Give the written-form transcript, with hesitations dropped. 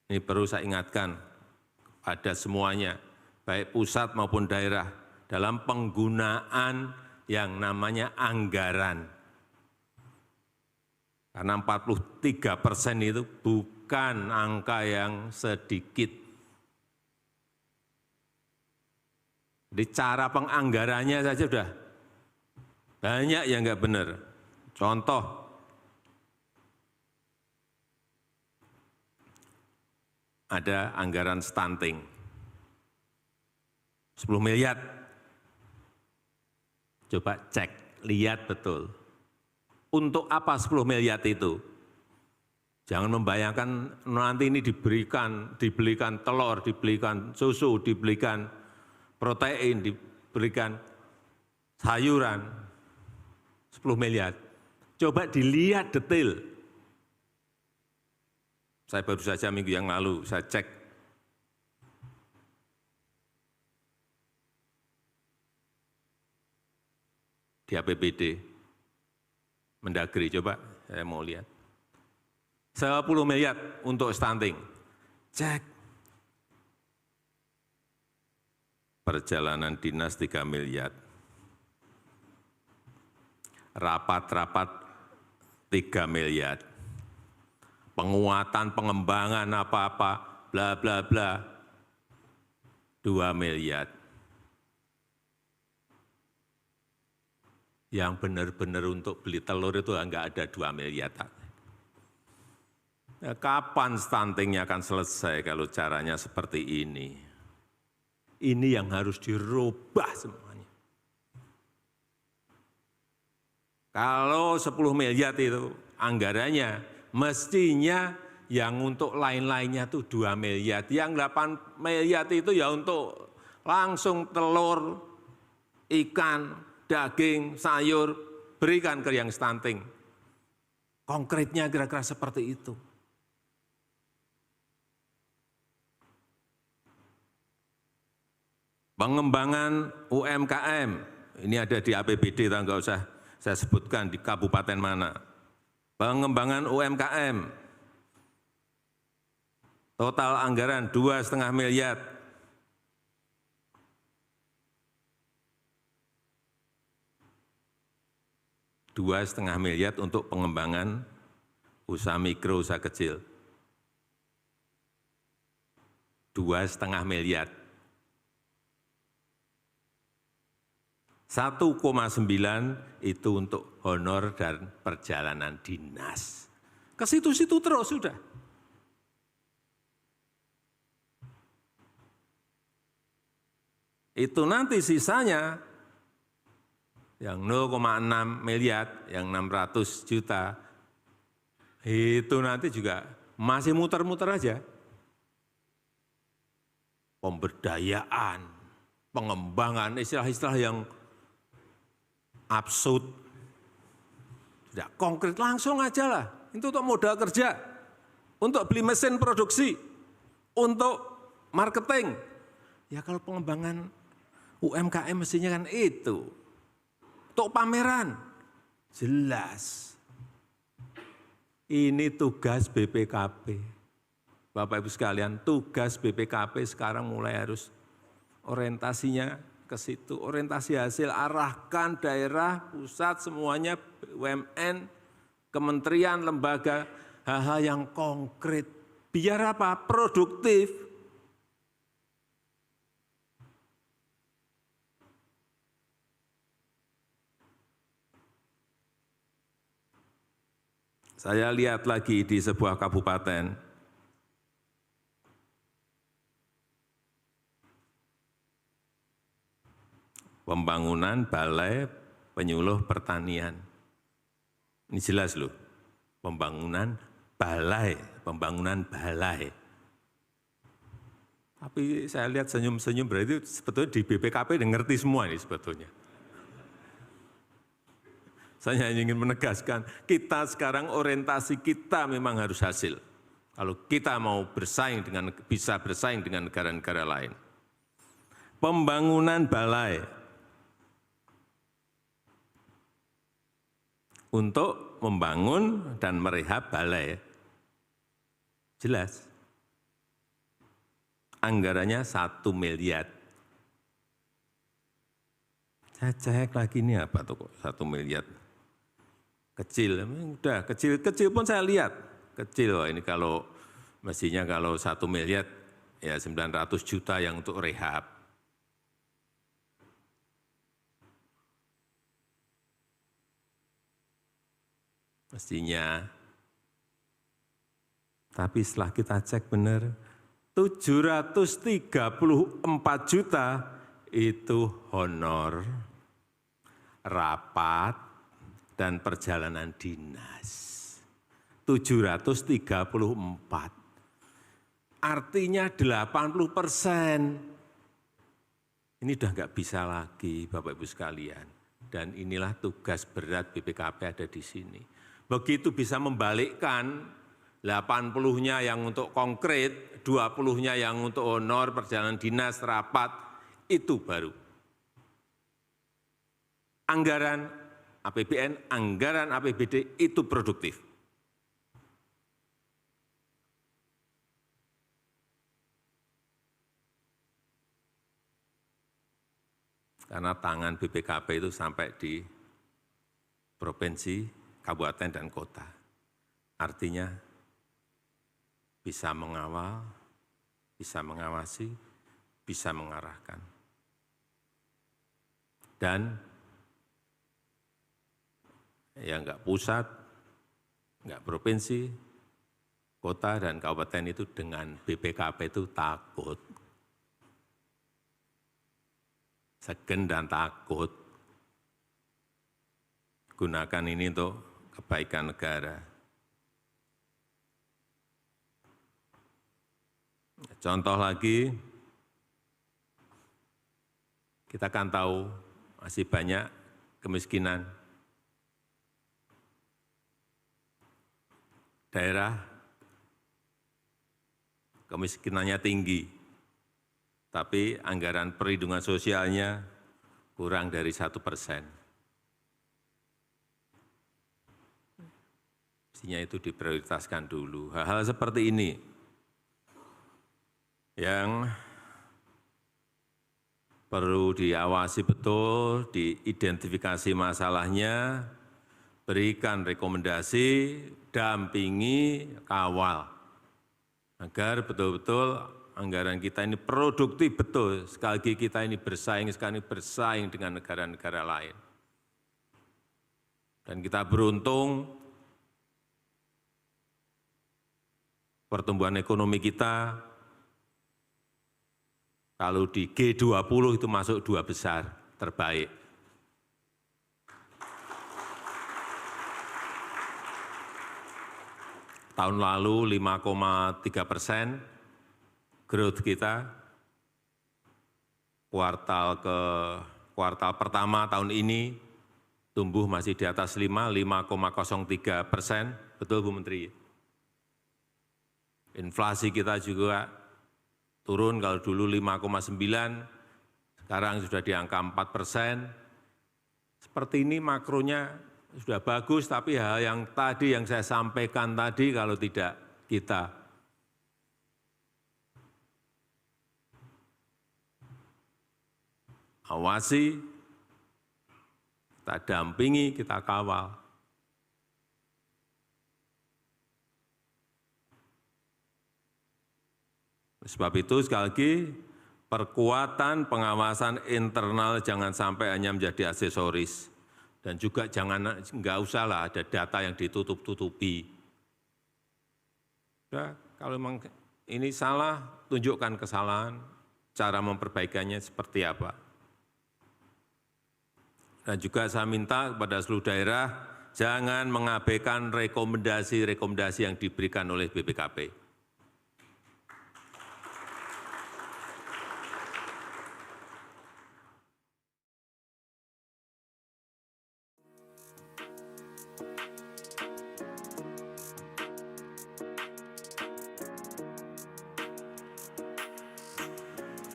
Ini perlu saya ingatkan pada semuanya, baik pusat maupun daerah, dalam penggunaan yang namanya anggaran. Karena 43% itu bukan angka yang sedikit. Jadi cara penganggarannya saja sudah banyak yang nggak benar. Contoh, ada anggaran stunting, 10 miliar. Coba cek, lihat betul. Untuk apa 10 miliar itu? Jangan membayangkan nanti ini dibelikan telur, dibelikan susu, dibelikan protein, diberikan sayuran, 10 miliar. Coba dilihat detail. Saya baru saja minggu yang lalu, saya cek. Di APBD, Mendagri, coba saya mau lihat. 10 miliar untuk stunting. Cek. Perjalanan dinas 3 miliar. Rapat-rapat 3 miliar. Penguatan, pengembangan apa-apa, bla bla bla, 2 miliar. Yang benar-benar untuk beli telur itu enggak ada 2 miliar. Ya, kapan stuntingnya akan selesai kalau caranya seperti ini? Ini yang harus dirubah semuanya. Kalau 10 miliar itu anggarannya, mestinya yang untuk lain-lainnya itu 2 miliar. Yang 8 miliar itu ya untuk langsung telur, ikan, daging, sayur, berikan ke yang stunting. Konkretnya kira-kira seperti itu. Pengembangan UMKM, ini ada di APBD, enggak usah saya sebutkan di kabupaten mana. Pengembangan UMKM, total anggaran 2,5 miliar. $2,5 miliar untuk pengembangan usaha mikro, usaha kecil. 2,5 miliar. 1,9 itu untuk honor dan perjalanan dinas. Ke situ-situ terus sudah. Itu nanti sisanya yang 0,6 miliar, yang 600 juta, itu nanti juga masih muter-muter aja. Pemberdayaan, pengembangan, istilah-istilah yang absurd. Tidak konkret, langsung aja lah. Itu untuk modal kerja, untuk beli mesin produksi, untuk marketing. Ya kalau pengembangan UMKM mestinya kan itu. Untuk pameran, jelas. Ini tugas BPKP. Bapak Ibu sekalian, tugas BPKP sekarang mulai harus orientasinya ke situ. Orientasi hasil, arahkan daerah, pusat, semuanya, BUMN, kementerian, lembaga, hal-hal yang konkret. Biar apa? Produktif. Saya lihat lagi di sebuah kabupaten, pembangunan balai penyuluh pertanian. Ini jelas loh, pembangunan balai. Tapi saya lihat senyum-senyum berarti sebetulnya di BPKP udah ngerti semua ini sebetulnya. Saya hanya ingin menegaskan, kita sekarang orientasi kita memang harus hasil. Kalau kita mau bisa bersaing dengan negara-negara lain. Pembangunan balai untuk membangun dan merehab balai. Jelas. anggarannya 1 miliar. Saya cek lagi ini apa tuh kok 1 miliar. Kecil, udah kecil pun saya lihat. Kecil, wah ini kalau mestinya kalau 1 miliar ya 900 juta yang untuk rehab. Mestinya. Tapi setelah kita cek benar, 734 juta itu honor, rapat, dan perjalanan dinas. 734. Artinya 80%. Ini udah nggak bisa lagi Bapak Ibu sekalian. Dan inilah tugas berat BPKP ada di sini. Begitu bisa membalikkan 80-nya yang untuk konkret, 20-nya yang untuk honor, perjalanan dinas, rapat, itu baru. Anggaran APBN, anggaran APBD itu produktif. Karena tangan BPKP itu sampai di provinsi, kabupaten, dan kota. Artinya bisa mengawal, bisa mengawasi, bisa mengarahkan. Dan ya enggak pusat, enggak provinsi, kota, dan kabupaten itu dengan BPKP itu takut. Segen dan takut. Gunakan ini untuk kebaikan negara. Contoh lagi, kita kan tahu masih banyak kemiskinan. Daerah kemiskinannya tinggi, tapi anggaran perlindungan sosialnya kurang dari 1%. Mestinya itu diprioritaskan dulu. Hal-hal seperti ini yang perlu diawasi betul, diidentifikasi masalahnya, berikan rekomendasi, dampingi, kawal, agar betul-betul anggaran kita ini produktif betul. Sekali lagi kita ini bersaing dengan negara-negara lain. Dan kita beruntung pertumbuhan ekonomi kita kalau di G20 itu masuk 2 besar terbaik. Tahun lalu 5,3%, growth kita, kuartal pertama tahun ini tumbuh masih di atas 5,03%, betul Bu Menteri? Inflasi kita juga turun, kalau dulu 5,9, sekarang sudah di angka 4%. Seperti ini makronya sudah bagus, tapi hal yang tadi yang saya sampaikan tadi kalau tidak kita awasi, kita dampingi, kita kawal. Sebab itu sekali lagi, perkuatan pengawasan internal jangan sampai hanya menjadi aksesoris. Dan juga enggak usahlah ada data yang ditutup-tutupi. Kalau memang ini salah, tunjukkan kesalahan, cara memperbaikannya seperti apa. Dan juga saya minta kepada seluruh daerah, jangan mengabaikan rekomendasi-rekomendasi yang diberikan oleh BPKP.